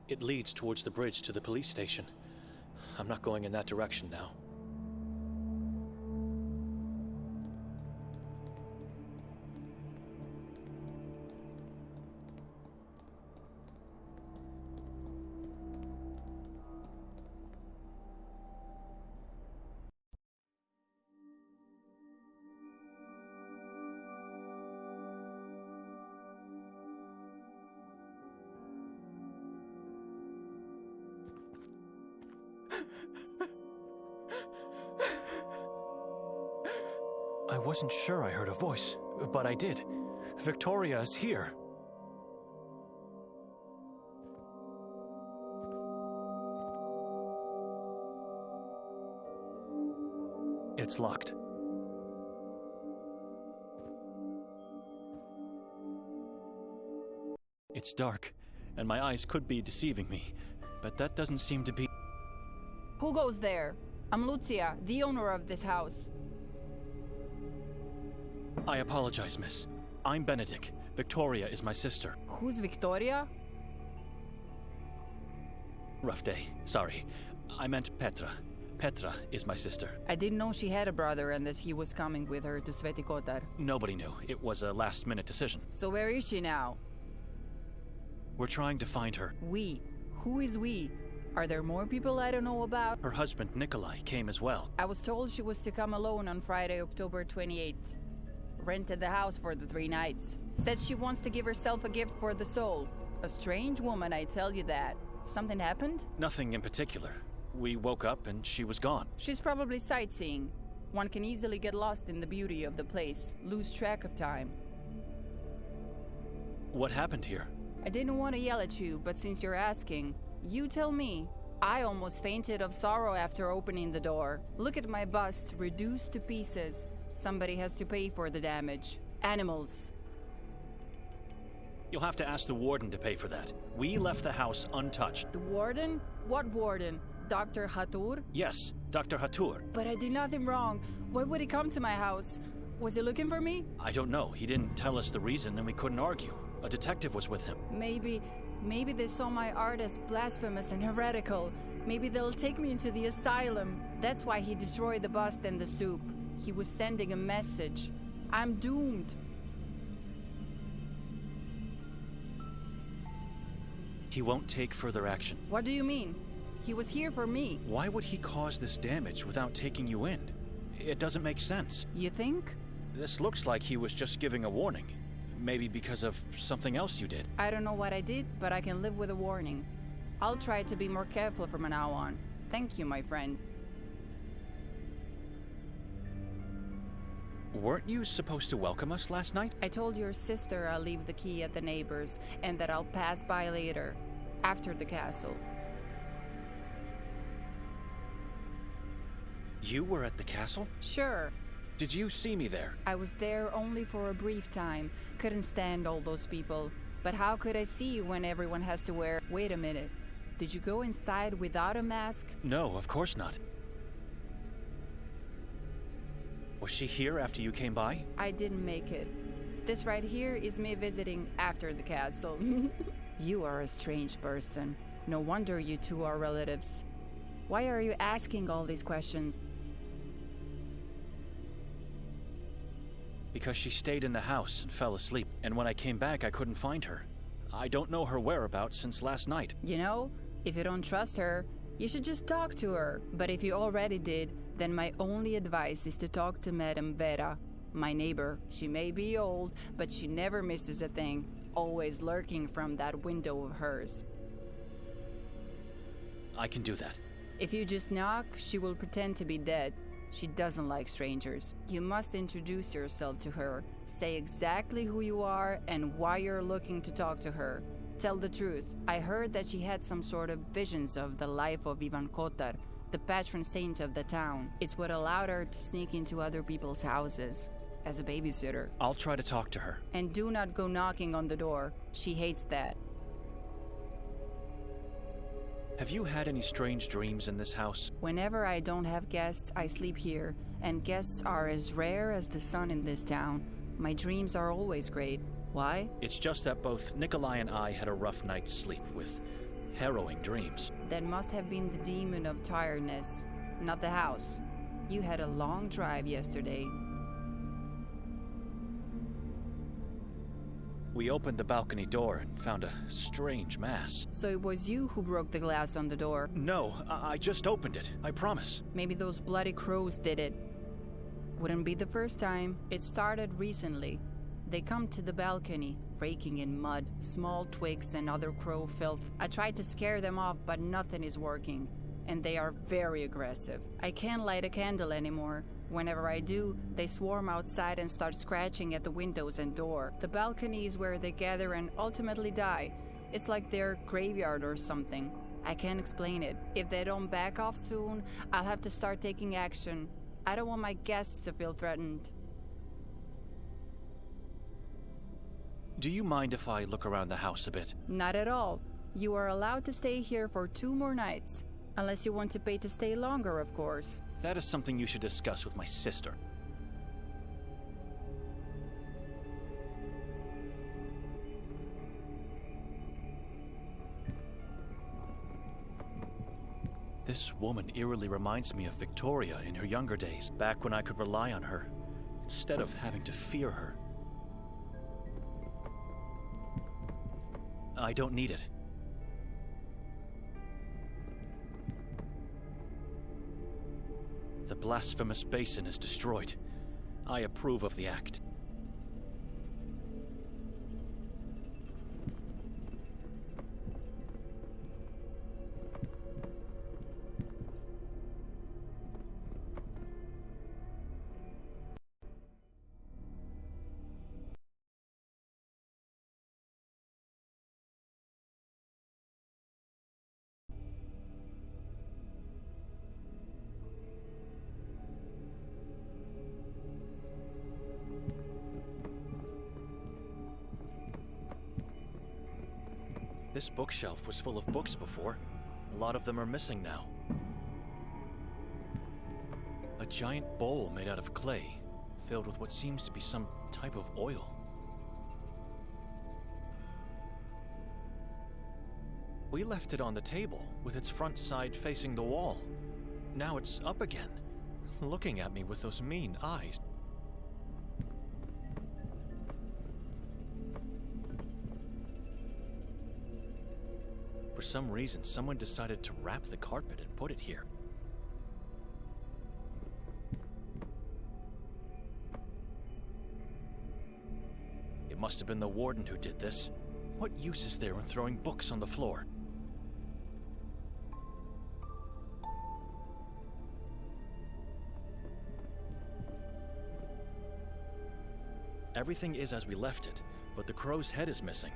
It leads towards the bridge to the police station. I'm not going in that direction now. I wasn't sure I heard a voice, but I did. Victoria is here. It's locked. It's dark, and my eyes could be deceiving me, but that doesn't seem to be... Who goes there? I'm Lucia, the owner of this house. I apologize, miss. I'm Benedict. Victoria is my sister. Who's Victoria? Rough day. Sorry. I meant Petra. Petra is my sister. I didn't know she had a brother and that he was coming with her to Sveti Kotar. Nobody knew. It was a last-minute decision. So where is she now? We're trying to find her. We? Who is we? Are there more people I don't know about? Her husband, Nikolai, came as well. I was told she was to come alone on Friday, October 28th. Rented the house for the 3 nights. Said she wants to give herself a gift for the soul. A strange woman, I tell you that. Something happened? Nothing in particular. We woke up and she was gone. She's probably sightseeing. One can easily get lost in the beauty of the place, lose track of time. What happened here? I didn't want to yell at you, but since you're asking, you tell me. I almost fainted of sorrow after opening the door. Look at my bust, reduced to pieces. Somebody has to pay for the damage. Animals. You'll have to ask the warden to pay for that. We left the house untouched. The warden? What warden? Dr. Hatur? Yes, Dr. Hatur. But I did nothing wrong. Why would he come to my house? Was he looking for me? I don't know. He didn't tell us the reason and we couldn't argue. A detective was with him. Maybe they saw my art as blasphemous and heretical. Maybe they'll take me into the asylum. That's why he destroyed the bust and the stoop. He was sending a message. I'm doomed. He won't take further action. What do you mean? He was here for me. Why would he cause this damage without taking you in? It doesn't make sense. You think? This looks like he was just giving a warning. Maybe because of something else you did. I don't know what I did, but I can live with a warning. I'll try to be more careful from now on. Thank you, my friend. Weren't you supposed to welcome us last night? I told your sister I'll leave the key at the neighbors and that I'll pass by later, after the castle. You were at the castle? Sure. Did you see me there? I was there only for a brief time. Couldn't stand all those people. But how could I see you when everyone has to wear... Wait a minute. Did you go inside without a mask? No, of course not. Was she here after you came by? I didn't make it. This right here is me visiting after the castle. You are a strange person. No wonder you two are relatives. Why are you asking all these questions? Because she stayed in the house and fell asleep, and when I came back I couldn't find her. I don't know her whereabouts since last night. You know, if you don't trust her, you should just talk to her. But if you already did, then my only advice is to talk to Madame Vera, my neighbor. She may be old, but she never misses a thing, always lurking from that window of hers. I can do that. If you just knock, she will pretend to be dead. She doesn't like strangers. You must introduce yourself to her. Say exactly who you are and why you're looking to talk to her. Tell the truth. I heard that she had some sort of visions of the life of Ivan Kotar, the patron saint of the town. It's what allowed her to sneak into other people's houses as a babysitter. I'll try to talk to her. And do not go knocking on the door. She hates that. Have you had any strange dreams in this house? Whenever I don't have guests, I sleep here, and guests are as rare as the sun in this town. My dreams are always great. Why? It's just that both Nikolai and I had a rough night's sleep with harrowing dreams. That must have been the demon of tiredness, not the house. You had a long drive yesterday. We opened the balcony door and found a strange mass. So it was you who broke the glass on the door? No, I just opened it, I promise. Maybe those bloody crows did it. Wouldn't be the first time. It started recently. They come to the balcony, raking in mud, small twigs and other crow filth. I tried to scare them off, but nothing is working. And they are very aggressive. I can't light a candle anymore. Whenever I do, they swarm outside and start scratching at the windows and door. The balcony is where they gather and ultimately die. It's like their graveyard or something. I can't explain it. If they don't back off soon, I'll have to start taking action. I don't want my guests to feel threatened. Do you mind if I look around the house a bit? Not at all. You are allowed to stay here for 2 more nights. Unless you want to pay to stay longer, of course. That is something you should discuss with my sister. This woman eerily reminds me of Victoria in her younger days, back when I could rely on her, instead of having to fear her. I don't need it. The blasphemous basin is destroyed. I approve of the act. This bookshelf was full of books before. A lot of them are missing now. A giant bowl made out of clay, filled with what seems to be some type of oil. We left it on the table, with its front side facing the wall. Now it's up again, looking at me with those mean eyes. For some reason, someone decided to wrap the carpet and put it here. It must have been the warden who did this. What use is there in throwing books on the floor? Everything is as we left it, but the crow's head is missing,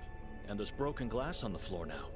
and there's broken glass on the floor now.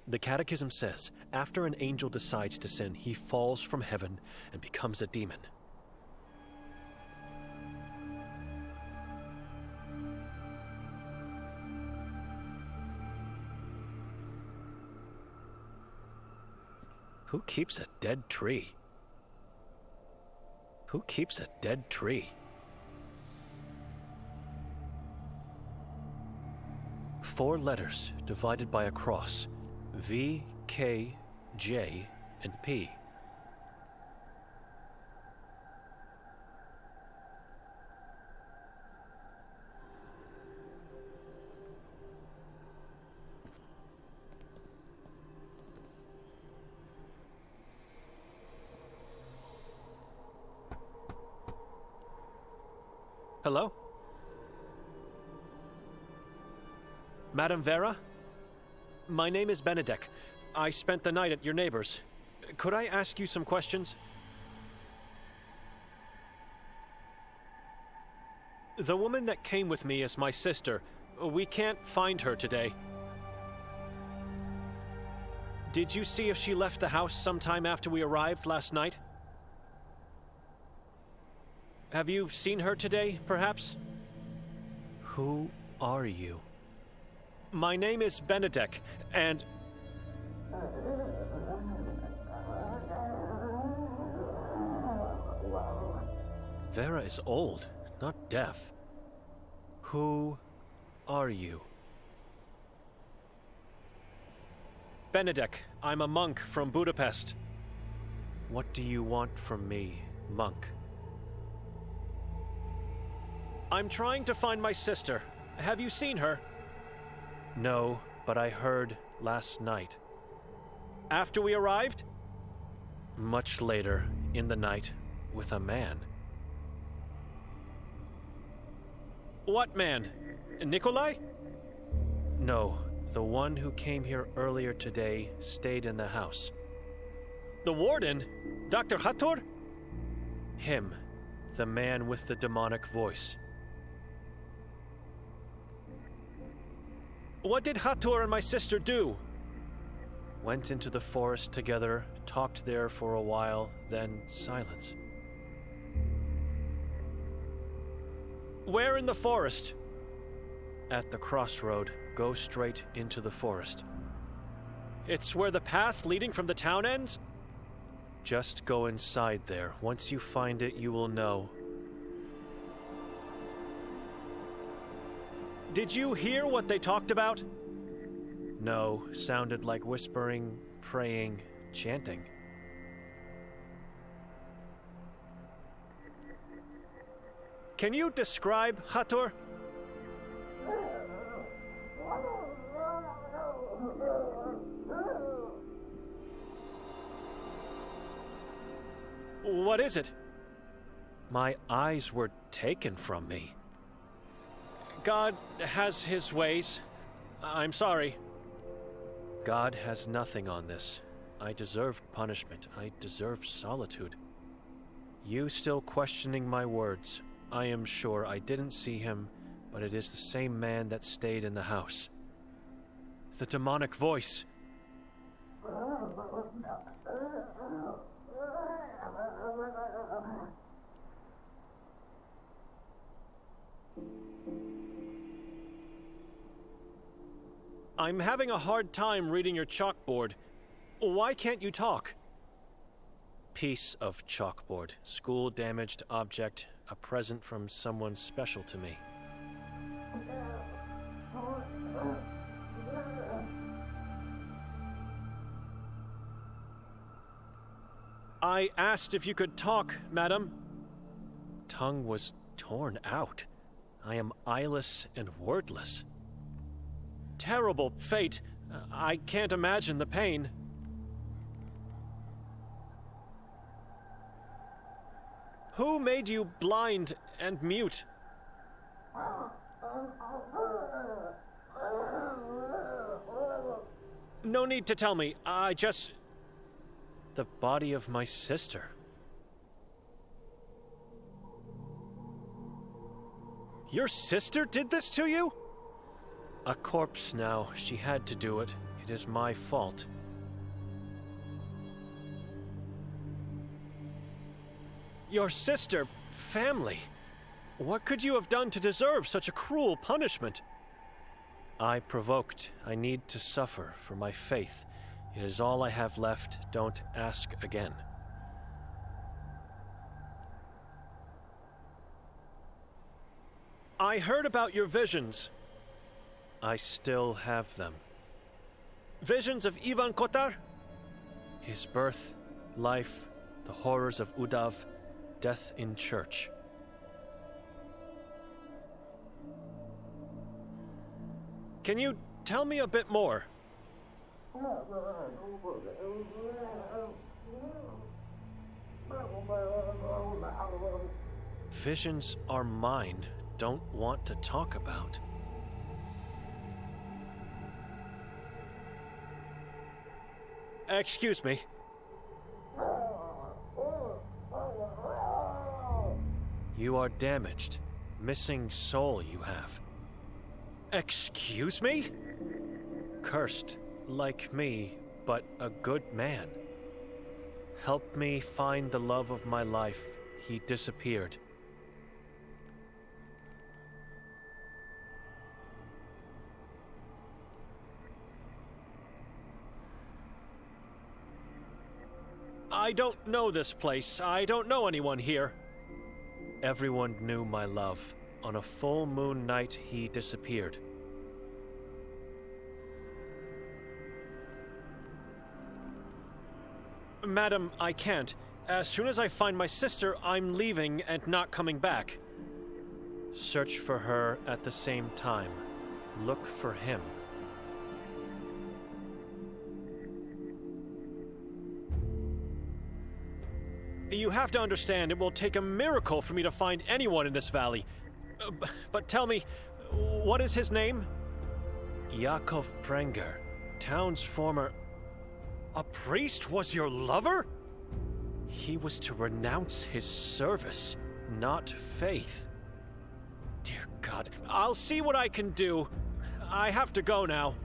The Catechism says, after an angel decides to sin, he falls from heaven and becomes a demon. Who keeps a dead tree? Who keeps a dead tree? 4 letters divided by a cross. V, K, J, and P. Hello? Madam Vera? My name is Benedek. I spent the night at your neighbor's. Could I ask you some questions? The woman that came with me is my sister. We can't find her today. Did you see if she left the house sometime after we arrived last night? Have you seen her today, perhaps? Who are you? My name is Benedek, and... Vera is old, not deaf. Who are you? Benedek, I'm a monk from Budapest. What do you want from me, monk? I'm trying to find my sister. Have you seen her? No, but I heard last night. After we arrived? Much later, in the night, with a man. What man? Nikolai? No, the one who came here earlier today stayed in the house. The warden? Dr. Hator? Him, the man with the demonic voice. What did Hator and my sister do? Went into the forest together, talked there for a while, then silence. Where in the forest? At the crossroad. Go straight into the forest. It's where the path leading from the town ends? Just go inside there. Once you find it, you will know. Did you hear what they talked about? No, sounded like whispering, praying, chanting. Can you describe Hator? What is it? My eyes were taken from me. God has his ways. I'm sorry. God has nothing on this. I deserved punishment. I deserve solitude. You still questioning my words. I am sure I didn't see him, but it is the same man that stayed in the house. The demonic voice. I'm having a hard time reading your chalkboard. Why can't you talk? Piece of chalkboard. School damaged object. A present from someone special to me. I asked if you could talk, madam. Tongue was torn out. I am eyeless and wordless. Terrible fate. I can't imagine the pain. Who made you blind and mute? No need to tell me. I just... The body of my sister. Your sister did this to you? A corpse now. She had to do it. It is my fault. Your sister, family. What could you have done to deserve such a cruel punishment? I provoked. I need to suffer for my faith. It is all I have left. Don't ask again. I heard about your visions. I still have them. Visions of Sveti Kotar? His birth, life, the horrors of Udav, death in church. Can you tell me a bit more? Visions are mine don't want to talk about. Excuse me. You are damaged. Missing soul you have. Excuse me? Cursed, like me, but a good man. Help me find the love of my life. He disappeared. I don't know this place. I don't know anyone here. Everyone knew my love. On a full moon night, he disappeared. Madam, I can't. As soon as I find my sister, I'm leaving and not coming back. Search for her at the same time. Look for him. You have to understand, it will take a miracle for me to find anyone in this valley. But tell me, what is his name? Yakov Prenger, town's former... A priest was your lover? He was to renounce his service, not faith. Dear God, I'll see what I can do. I have to go now.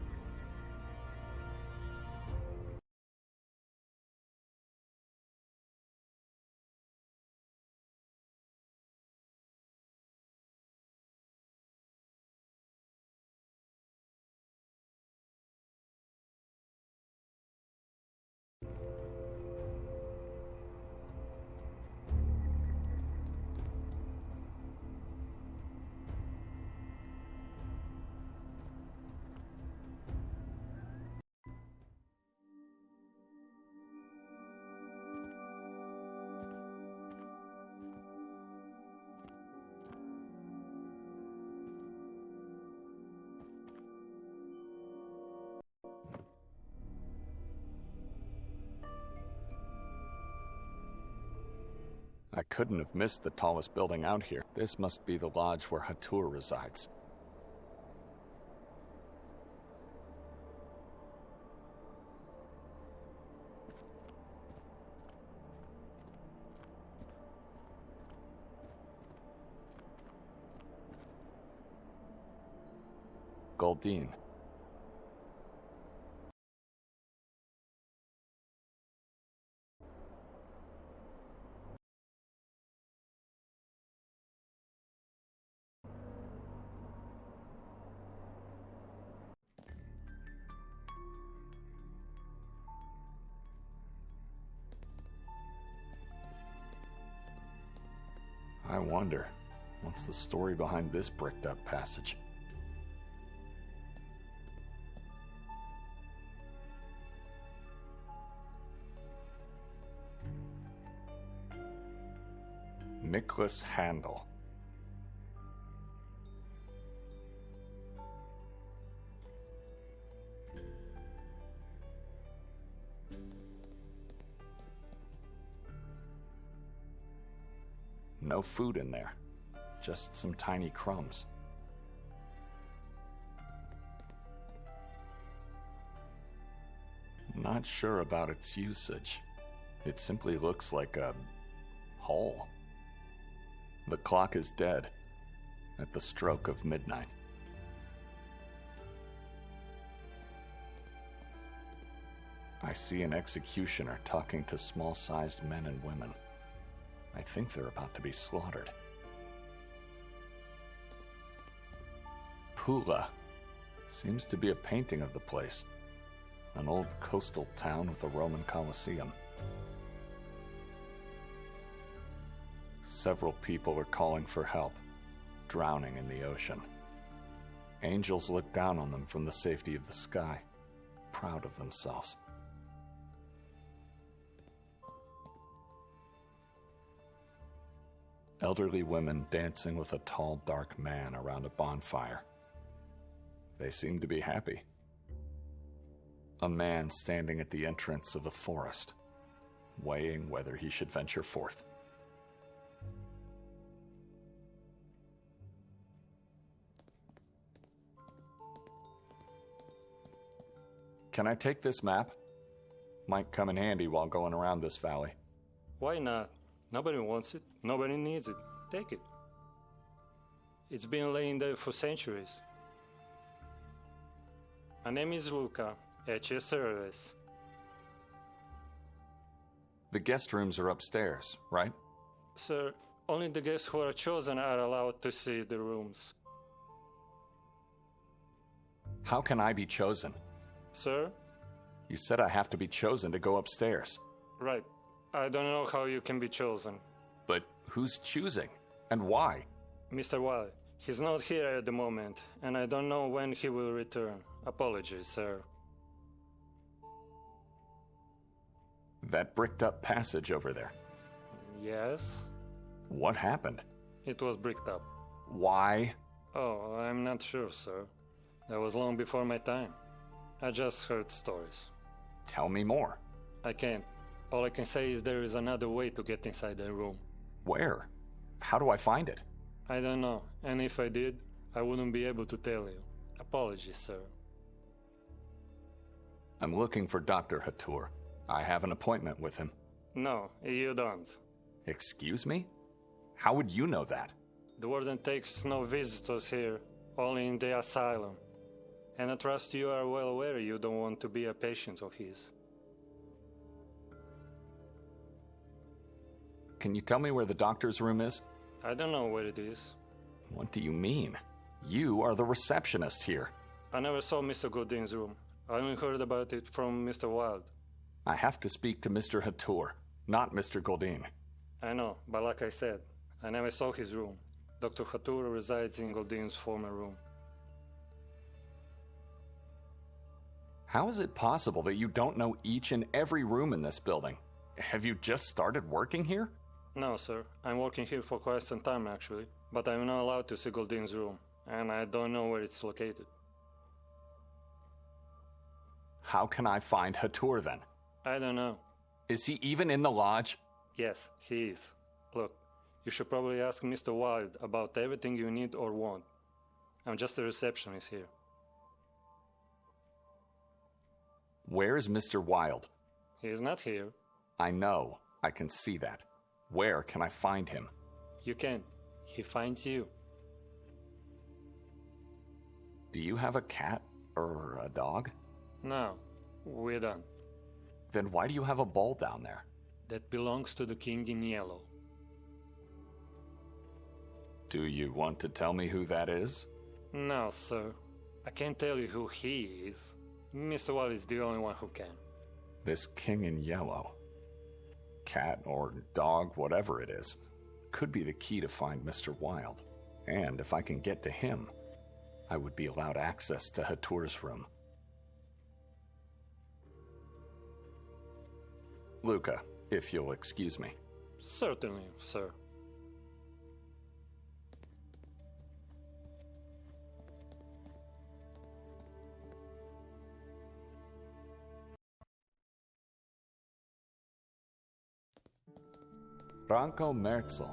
I couldn't have missed the tallest building out here. This must be the lodge where Hatur resides. Goldine. I wonder, what's the story behind this bricked-up passage? Nicholas Handel. No food in there, just some tiny crumbs. Not sure about its usage. It simply looks like a hole. The clock is dead at the stroke of midnight. I see an executioner talking to small-sized men and women. I think they're about to be slaughtered. Pula seems to be a painting of the place. An old coastal town with a Roman Colosseum. Several people are calling for help, drowning in the ocean. Angels look down on them from the safety of the sky, proud of themselves. Elderly women dancing with a tall, dark man around a bonfire. They seem to be happy. A man standing at the entrance of the forest, weighing whether he should venture forth. Can I take this map? Might come in handy while going around this valley. Why not? Nobody wants it. Nobody needs it. Take it. It's been laying there for centuries. My name is Luca, service. The guest rooms are upstairs, right? Sir, only the guests who are chosen are allowed to see the rooms. How can I be chosen? Sir? You said I have to be chosen to go upstairs. Right. I don't know how you can be chosen. But who's choosing? And why? Mr. Wilde, he's not here at the moment, and I don't know when he will return. Apologies, sir. That bricked up passage over there. Yes? What happened? It was bricked up. Why? Oh, I'm not sure, sir. That was long before my time. I just heard stories. Tell me more. I can't. All I can say is there is another way to get inside the room. Where? How do I find it? I don't know, and if I did, I wouldn't be able to tell you. Apologies, sir. I'm looking for Dr. Hatur. I have an appointment with him. No, you don't. Excuse me? How would you know that? The warden takes no visitors here, only in the asylum. And I trust you are well aware you don't want to be a patient of his. Can you tell me where the doctor's room is? I don't know where it is. What do you mean? You are the receptionist here. I never saw Mr. Godin's room. I only heard about it from Mr. Wilde. I have to speak to Mr. Hatur, not Mr. Godin. I know, but like I said, I never saw his room. Dr. Hatur resides in Godin's former room. How is it possible that you don't know each and every room in this building? Have you just started working here? No, sir. I'm working here for quite some time, actually. But I'm not allowed to see Godin's room, and I don't know where it's located. How can I find Hatur then? I don't know. Is he even in the lodge? Yes, he is. Look, you should probably ask Mr. Wilde about everything you need or want. I'm just a receptionist here. Where is Mr. Wilde? He is not here. I know. I can see that. Where can I find him? You can. He finds you. Do you have a cat or a dog? No, we're done. Then why do you have a bowl down there? That belongs to the king in yellow. Do you want to tell me who that is? No, sir. I can't tell you who he is. Mr. Wilde is the only one who can. This king in yellow, cat or dog, whatever it is, could be the key to find Mr. Wilde. And if I can get to him, I would be allowed access to Hatur's room. Luca, if you'll excuse me. Certainly, sir. Branko Merzel.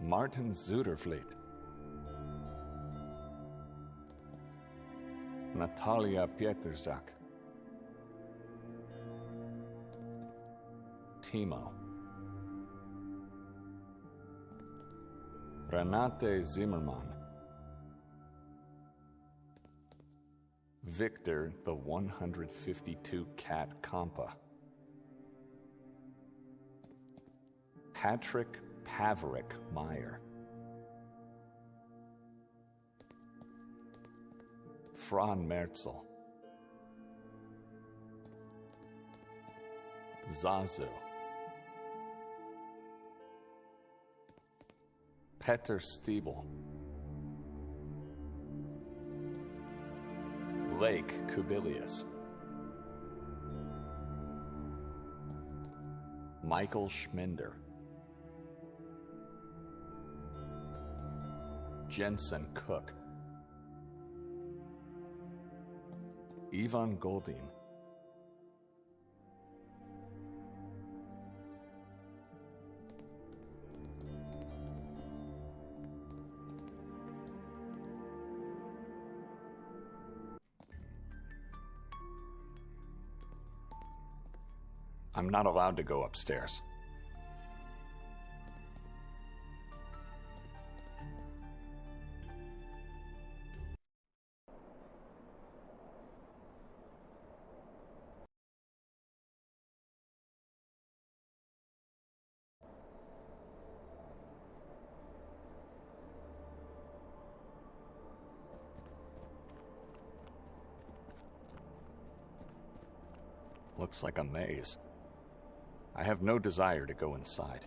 Martin Zudervliet. Natalia Pietrzak. Timo. Renate Zimmermann. Victor the 152 Cat Compa. Patrick Paverick Meyer. Fran Merzel. Zazu. Peter Stiebel. Lake Kubilius. Michael Schminder. Jensen Cook. Ivan Goldin. I'm not allowed to go upstairs. Looks like a maze. I have no desire to go inside.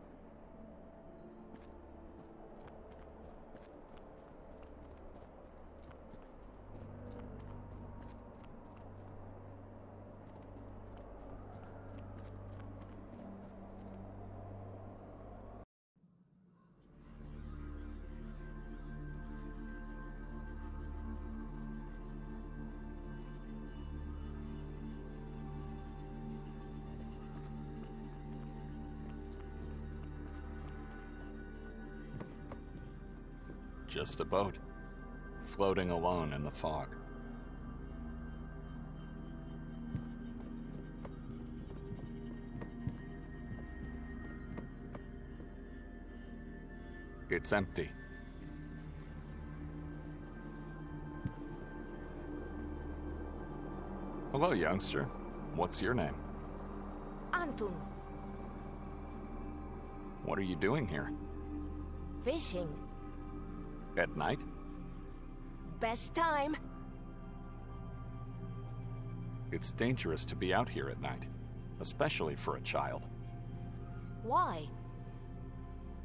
Just a boat, floating alone in the fog. It's empty. Hello, youngster. What's your name? Anton. What are you doing here? Fishing. At night? Best time. It's dangerous to be out here at night, especially for a child. Why?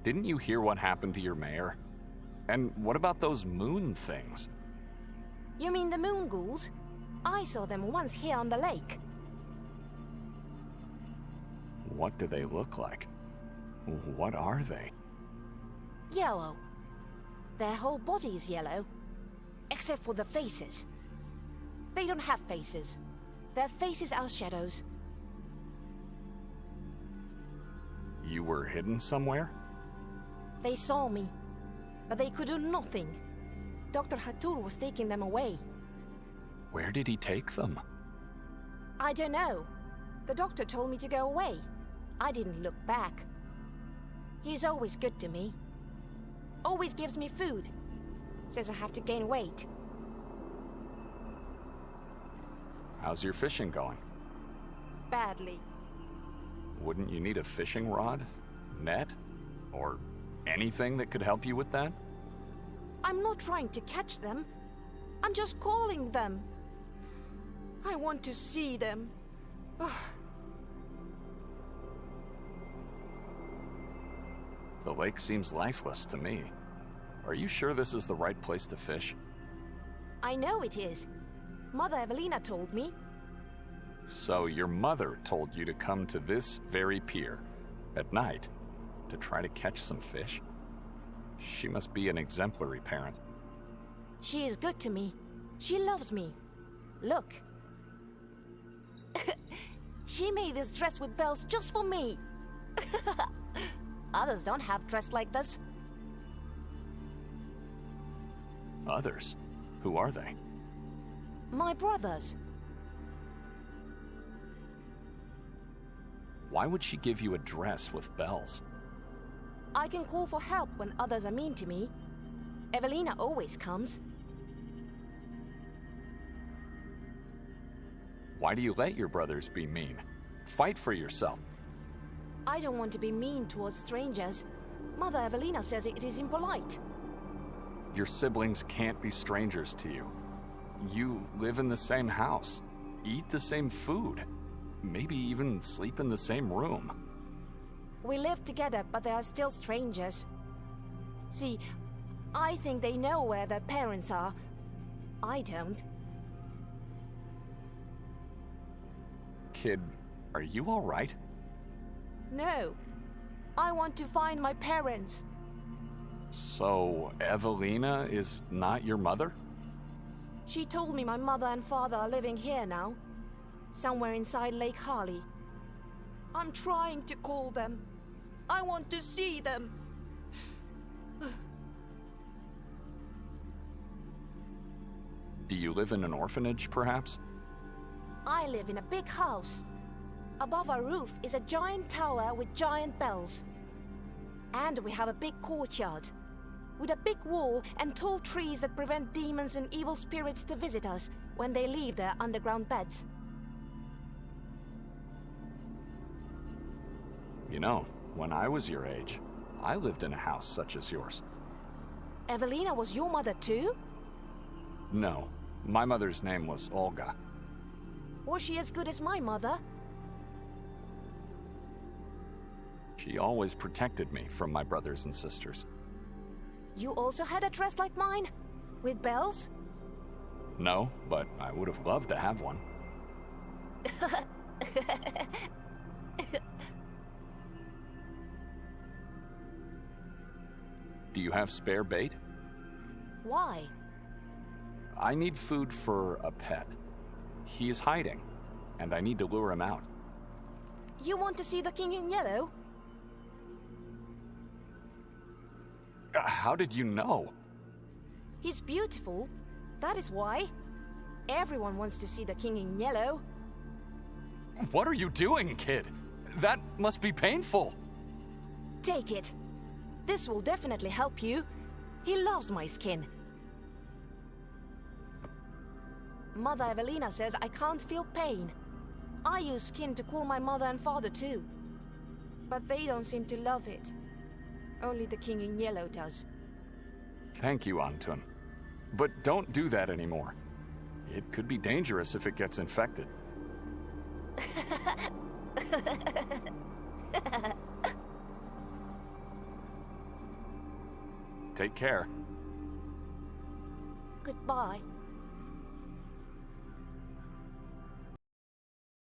Didn't you hear what happened to your mayor? And what about those moon things? You mean the moon ghouls? I saw them once here on the lake. What do they look like? What are they? Yellow. Their whole body is yellow, except for the faces. They don't have faces. Their faces are shadows. You were hidden somewhere? They saw me, but they could do nothing. Dr. Hatur was taking them away. Where did he take them? I don't know. The doctor told me to go away. I didn't look back. He's always good to me. Always gives me food. Says I have to gain weight. How's your fishing going? Badly. Wouldn't you need a fishing rod, net, or anything that could help you with that? I'm not trying to catch them. I'm just calling them. I want to see them. The lake seems lifeless to me. Are you sure this is the right place to fish? I know it is. Mother Evelina told me. So your mother told you to come to this very pier at night to try to catch some fish? She must be an exemplary parent. She is good to me. She loves me. Look. She made this dress with bells just for me. Others don't have dress like this. Others? Who are they? My brothers. Why would she give you a dress with bells? I can call for help when others are mean to me. Evelina always comes. Why do you let your brothers be mean? Fight for yourself. I don't want to be mean towards strangers. Mother Evelina says it is impolite. Your siblings can't be strangers to you. You live in the same house, eat the same food, maybe even sleep in the same room. We live together, but they are still strangers. See, I think they know where their parents are. I don't. Kid, are you all right? No. I want to find my parents. So, Evelina is not your mother? She told me my mother and father are living here now. Somewhere inside Lake Harley. I'm trying to call them. I want to see them. Do you live in an orphanage, perhaps? I live in a big house. Above our roof is a giant tower with giant bells. And we have a big courtyard, with a big wall and tall trees that prevent demons and evil spirits to visit us when they leave their underground beds. You know, when I was your age, I lived in a house such as yours. Evelina was your mother too? No, my mother's name was Olga. Was she as good as my mother? She always protected me from my brothers and sisters. You also had a dress like mine? With bells? No, but I would have loved to have one. Do you have spare bait? Why? I need food for a pet. He is hiding, and I need to lure him out. You want to see the king in yellow? How did you know? He's beautiful. That is why. Everyone wants to see the king in yellow. What are you doing, kid? That must be painful. Take it. This will definitely help you. He loves my skin. Mother Evelina says I can't feel pain. I use skin to cool my mother and father too. But they don't seem to love it. Only the king in yellow does. Thank you, Antun. But don't do that anymore. It could be dangerous if it gets infected. Take care. Goodbye.